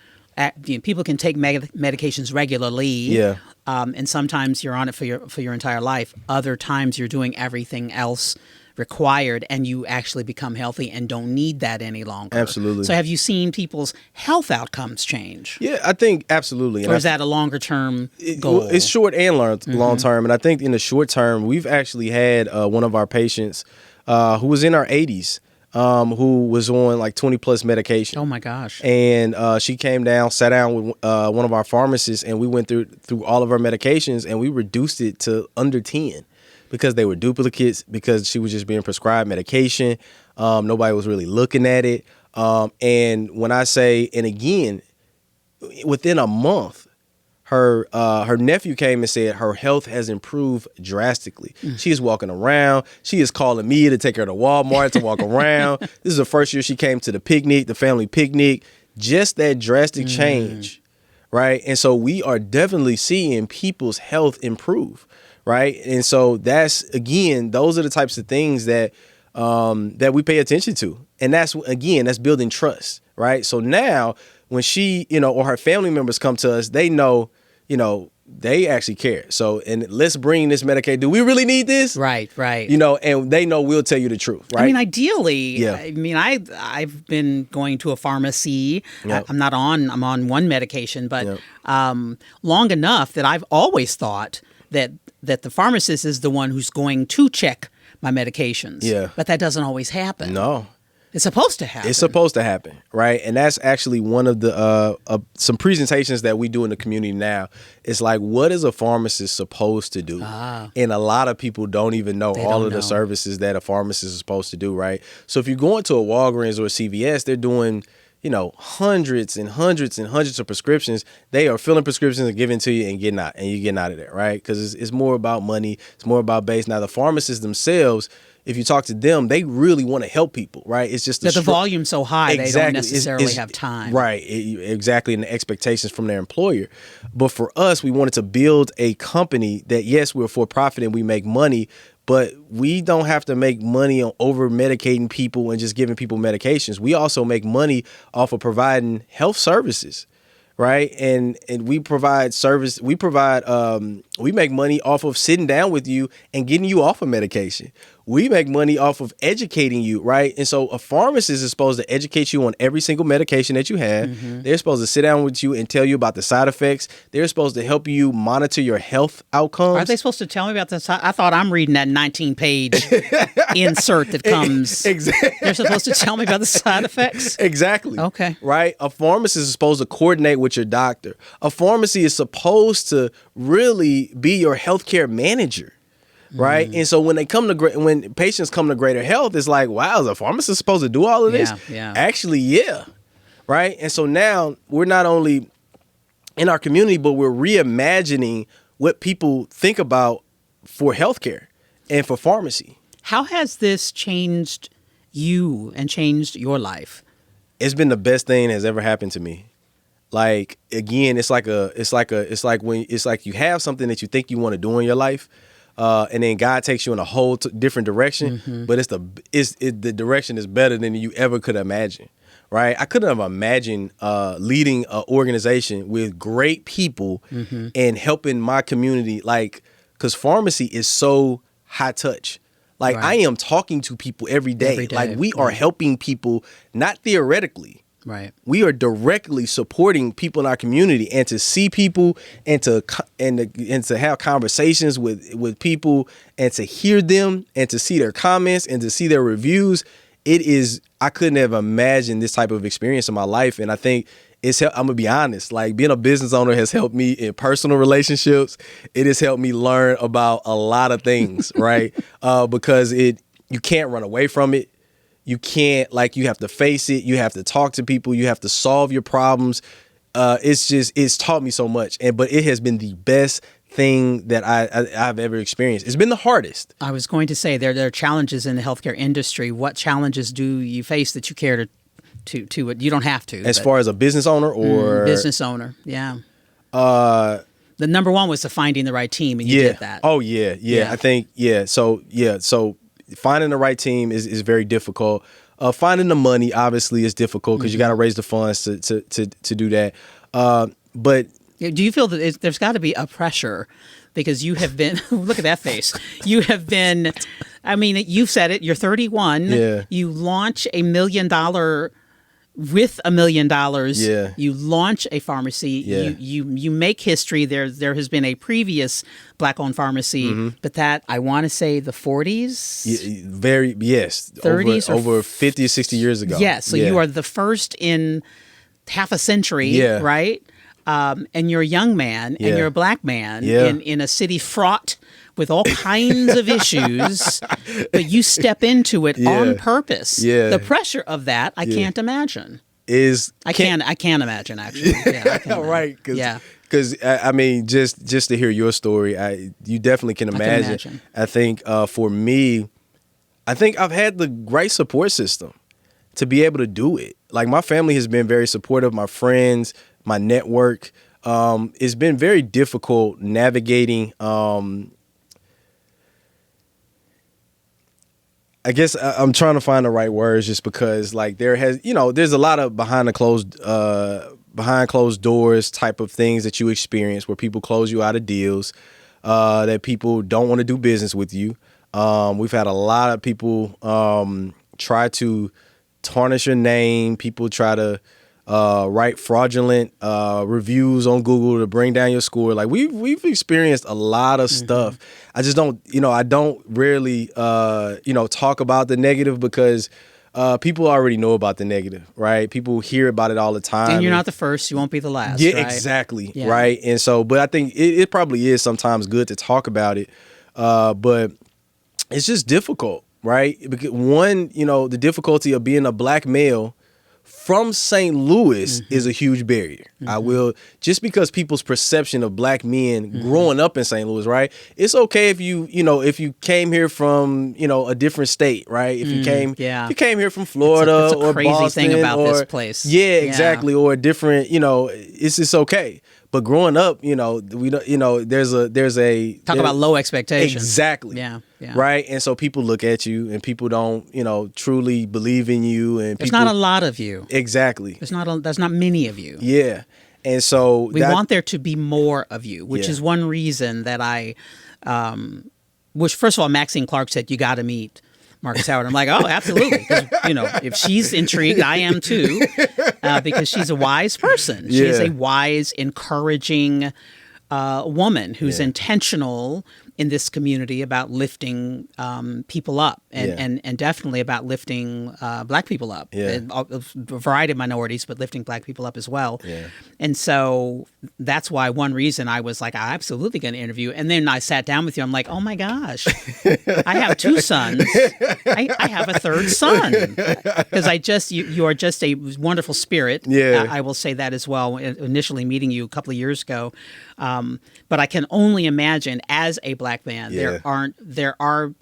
people can take medications regularly.
Yeah.
And sometimes you're on it for your entire life. Other times you're doing everything else required, and you actually become healthy and don't need that any longer.
Absolutely.
So have you seen people's health outcomes change?
Yeah, I think absolutely.
Or is that a longer term goal?
It's short and long term. And I think in the short term, we've actually had one of our patients who was in her 80s, who was on like 20 plus medication.
Oh my gosh.
And she came down, sat down with one of our pharmacists, and we went through all of our medications, and we reduced it to under 10. Because they were duplicates, because she was just being prescribed medication. Nobody was really looking at it. And when I say, and again, within a month, her nephew came and said her health has improved drastically. She is walking around. She is calling me to take her to Walmart to walk around. This is the first year she came to the family picnic. Just that drastic change, right? And so we are definitely seeing people's health improve. Right. And so those are the types of things that we pay attention to. And that's building trust. Right. So now when she, or her family members come to us, they know, they actually care. So, and let's bring this Medicaid. Do we really need this?
Right.
And they know we'll tell you the truth. Right.
I mean, ideally, I've been going to a pharmacy.
Yep.
I'm on one medication, but long enough that I've always thought that the pharmacist is the one who's going to check my medications. Yeah. But that doesn't always happen.
No.
It's supposed to happen.
It's supposed to happen, right? And that's actually one of the some presentations that we do in the community now. It's like, what is a pharmacist supposed to do? And a lot of people don't even know the services that a pharmacist is supposed to do, right? So if you're going to a Walgreens or a CVS, they're doing hundreds and hundreds and hundreds of prescriptions. They are filling prescriptions and giving to you and getting out, and you're getting out of there, right? Because it's more about money. It's more about base. Now, the pharmacists themselves, if you talk to them, they really want to help people, right? It's just
the volume's so high,
exactly.
They don't necessarily have time.
Right, exactly, and the expectations from their employer. But for us, we wanted to build a company that, yes, we're for profit and we make money, but we don't have to make money on over medicating people and just giving people medications. We also make money off of providing health services, right? And we provide service. We make money off of sitting down with you and getting you off of medication. We make money off of educating you, right? And so a pharmacist is supposed to educate you on every single medication that you have. Mm-hmm. They're supposed to sit down with you and tell you about the side effects. They're supposed to help you monitor your health outcomes.
Are they supposed to tell me about this? I thought I'm reading that 19-page insert that comes.
Exactly.
They're supposed to tell me about the side effects?
Exactly.
Okay.
Right? A pharmacist is supposed to coordinate with your doctor. A pharmacy is supposed to really be your healthcare manager. Right. And so when patients come to Greater Health, it's like, wow, is a pharmacist supposed to do all of this?
Yeah.
Actually, yeah. Right. And so now we're not only in our community, but we're reimagining what people think about for healthcare and for pharmacy.
How has this changed you and changed your life?
It's been the best thing that has ever happened to me. Like, again, it's like you have something that you think you want to do in your life. and then God takes you in a whole different direction. But the direction is better than you ever could imagine. Right, I couldn't have imagined leading an organization with great people and helping my community, like, because pharmacy is so high touch. Like, I am talking to people every day. Like, we are helping people, not theoretically.
Right.
We are directly supporting people in our community, and to see people and to have conversations with people and to hear them and to see their comments and to see their reviews. I couldn't have imagined this type of experience in my life. And I think I'm going to be honest, like, being a business owner has helped me in personal relationships. It has helped me learn about a lot of things, right? Because you can't run away from it. You can't, like, you have to face it. You have to talk to people. You have to solve your problems. It's taught me so much. But it has been the best thing that I've ever experienced. It's been the hardest.
I was going to say there are challenges in the healthcare industry. What challenges do you face that you care to you don't have to?
As far as a business owner or
business owner, yeah. The number one was finding the right team, and you did that.
Oh yeah. I think So finding the right team is very difficult. Finding the money obviously is difficult because you got to raise the funds to do that. But
do you feel that there's got to be a pressure because you have been, look at that face. You have been, I mean, you've said it, you're 31.
Yeah.
You launch $1 million, with $1 million.
Yeah.
You launch a pharmacy.
Yeah.
You make history. There has been a previous Black-owned pharmacy, but that, I want to say the 40s?
Yes.
30s?
Over 50 or 60 years ago.
Yes. So you are the first in half a century, right? And you're a young man, and you're a Black man in a city fraught with all kinds of issues, but you step into it on purpose. Yeah. The pressure of that, I can't imagine. I can't imagine, actually. Yeah, I can't
right. Because I mean, just to hear your story, you definitely can imagine. I think for me, I think I've had the right support system to be able to do it. Like, my family has been very supportive. My friends, my network. It's been very difficult navigating. I guess I'm trying to find the right words, just because, like, there's a lot of behind closed doors type of things that you experience where people close you out of deals, that people don't want to do business with you. We've had a lot of people try to tarnish your name. People try to write fraudulent reviews on Google to bring down your score. Like, we've experienced a lot of stuff. I just don't, I don't really, talk about the negative because people already know about the negative, right? People hear about it all the time.
And you're not the first. You won't be the last.
Yeah,
right?
exactly. Yeah. Right. And so, but I think it probably is sometimes good to talk about it. But it's just difficult, right? Because one, the difficulty of being a Black male from St. Louis is a huge barrier. I will, just because people's perception of Black men growing up in St. Louis, right? It's okay if if you came here from, a different state, right? If you came here from Florida
it's a
or
crazy
Boston
thing about
or
this place.
Yeah, exactly. Or a different, it's okay. But growing up, we don't, there's a
talk about low expectations.
Exactly.
Yeah.
Right. And so people look at you and people don't, truly believe in you. And
there's not a lot of you.
Exactly.
There's not many of you.
Yeah. And so
we want there to be more of you, which is one reason that which first of all, Maxine Clark said, you got to meet Marcus Howard. I'm like, oh, absolutely. If she's intrigued, I am too, because she's a wise person. She's a wise, encouraging woman who's intentional in this community about lifting people up and definitely about lifting Black people up. And a variety of minorities, but lifting Black people up as well. Yeah. And so that's why one reason I was like, I'm absolutely going to interview. And then I sat down with you. I'm like, oh my gosh, I have two sons. I have a third son. Because you are just a wonderful spirit. Yeah. I will say that as well. Initially meeting you a couple of years ago. But I can only imagine as a Black man, there are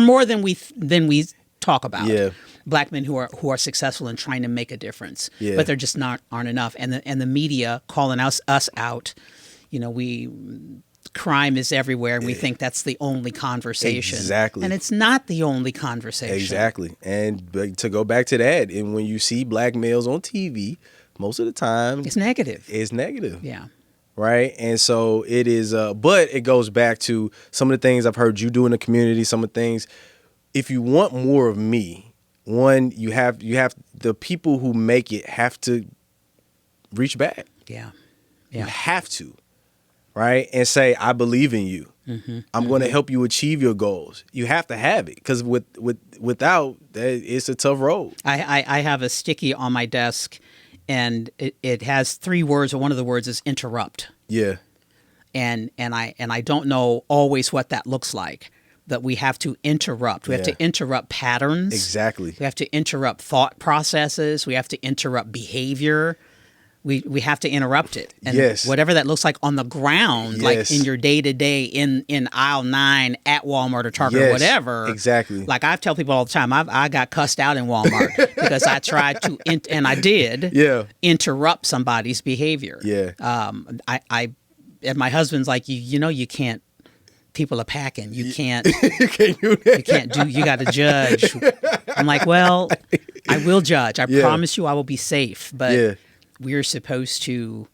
more than we talk about. Yeah. Black men who are successful in trying to make a difference, but there just aren't enough. And the media calling us out, crime is everywhere, and we think that's the only conversation.
Exactly.
And it's not the only conversation.
Exactly. And to go back to that, and when you see black males on TV, most of the time
It's negative.
it's negative.
Yeah.
Right. And so it is, but it goes back to some of the things I've heard you do in the community, some of the things. If you want more of me, one, you have the people who make it have to reach back.
Yeah.
You have to. Right. And say, I believe in you. I'm going to help you achieve your goals. You have to have it, because without that, it's a tough road.
I have a sticky on my desk, and it has 3 words, and one of the words is interrupt.
Yeah.
And I don't know always what that looks like, that we have to interrupt. We have to interrupt patterns.
Exactly.
We have to interrupt thought processes. We have to interrupt behavior. We have to interrupt it. And whatever that looks like on the ground, like in your day-to-day, in aisle 9 at Walmart or Target or whatever.
Exactly.
Like I tell people all the time, I got cussed out in Walmart because I tried to, and I did, interrupt somebody's behavior.
Yeah.
And my husband's like, you can't, people are packing. You can't,
You can't do that.
you got to judge. I'm like, well, I will judge. I promise you I will be safe. But we're supposed to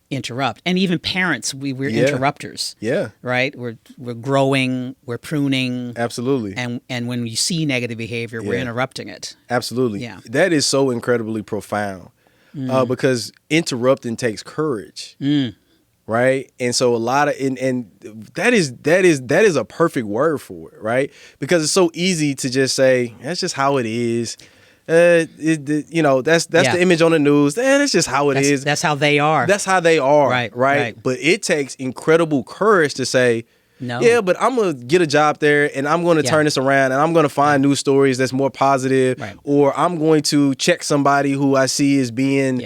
interrupt. And even parents, we're interrupters.
Yeah.
Right? We're growing, we're pruning.
Absolutely.
And when you see negative behavior, we're interrupting it.
Absolutely.
Yeah.
That is so incredibly profound, because interrupting takes courage. Right. And so a lot of, and that is a perfect word for it. Right. Because it's so easy to just say, that's just how it is. That's the image on the news. That's just how it is.
That's how they are.
That's how they are.
Right.
But it takes incredible courage to say,
no.
Yeah, but I'm going to get a job there, and I'm going to turn this around, and I'm going to find news stories that's more positive, or I'm going to check somebody who I see as being,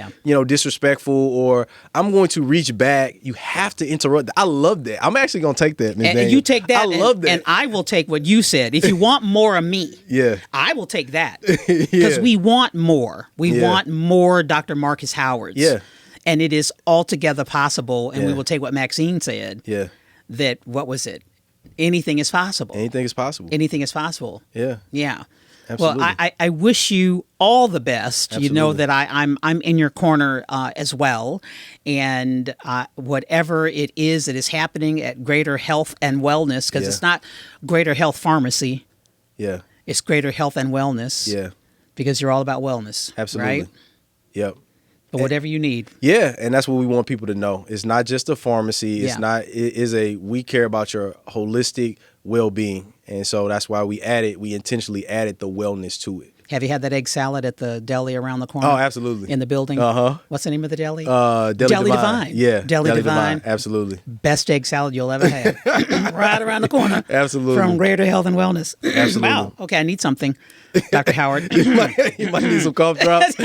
disrespectful, or I'm going to reach back. You have to interrupt. I love that. I'm actually going to take that, Ms.
And you take that.
I love that.
And I will take what you said. If you want more of me, I will take that. Because we want more. We want more Dr. Marcus Howards.
Yeah.
And it is altogether possible, and we will take what Maxine said.
Yeah.
That, what was it? Anything is possible.
Anything is possible.
Anything is possible.
Yeah.
Yeah.
Absolutely.
Well, I wish you all the best.
Absolutely.
You know that I'm in your corner as well. And whatever it is that is happening at Greater Health and Wellness, because it's not GreaterHealth Pharmacy.
Yeah.
It's GreaterHealth and Wellness.
Yeah.
Because you're all about wellness.
Absolutely.
Right?
Yep.
But whatever you need.
Yeah, and that's what we want people to know. It's not just a pharmacy. It's not. It is we care about your holistic well-being, and so that's why we intentionally added the wellness to it.
Have you had that egg salad at the deli around the corner?
Oh, absolutely.
In the building?
Uh-huh.
What's the name of the deli?
DelmarDivine. Yeah.
DelmarDivine.
Absolutely.
Best egg salad you'll ever have. Right around the corner.
Absolutely.
From Greater Health and Wellness.
Absolutely.
Wow. Okay, I need something. Dr. Howard.
you might need some cough drops.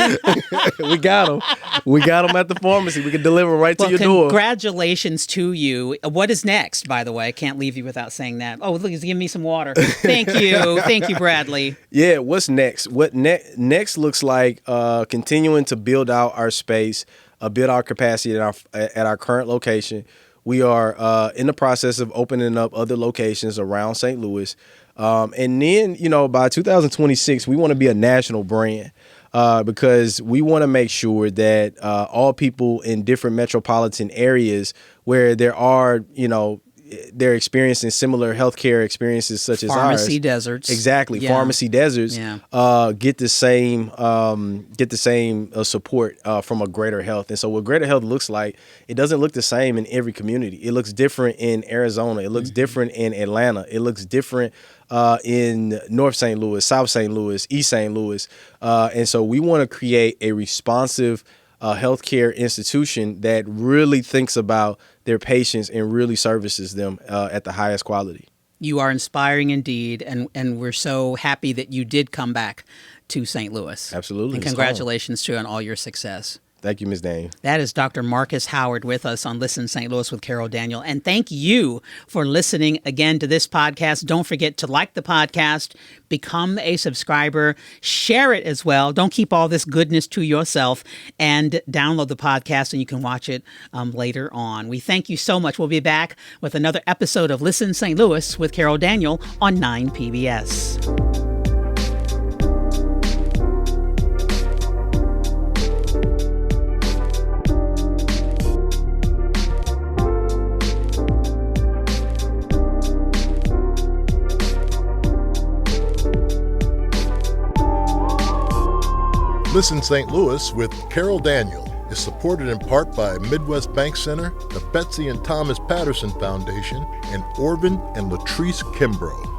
We got them. We got them at the pharmacy. We can deliver right to your door.
Congratulations to you. What is next, by the way? I can't leave you without saying that. Oh, look, he's giving me some water. Thank you. Thank you, Bradley.
Yeah, what's next? What next looks like continuing to build out our space, build our capacity at our current location. We are in the process of opening up other locations around St. Louis. And then, by 2026, we want to be a national brand because we want to make sure that all people in different metropolitan areas where there are, they're experiencing similar healthcare experiences such as ours.
Pharmacy deserts.
Exactly. Yeah. Pharmacy deserts get the same support from a Greater Health. And so what Greater Health looks like, it doesn't look the same in every community. It looks different in Arizona. It looks different in Atlanta. It looks different in North St. Louis, South St. Louis, East St. Louis. And so we want to create a responsive healthcare institution that really thinks about their patients and really services them at the highest quality.
You are inspiring indeed, and we're so happy that you did come back to St. Louis.
Absolutely.
And congratulations to you on all your success.
Thank you, Ms. Daniel.
That is Dr. Marcus Howard with us on Listen St. Louis with Carol Daniel. And thank you for listening again to this podcast. Don't forget to like the podcast, become a subscriber, share it as well. Don't keep all this goodness to yourself, and download the podcast and you can watch it later on. We thank you so much. We'll be back with another episode of Listen St. Louis with Carol Daniel on 9 PBS.
Listen St. Louis with Carol Daniel is supported in part by Midwest Bank Center, the Betsy and Thomas Patterson Foundation, and Orvin and Latrice Kimbrough.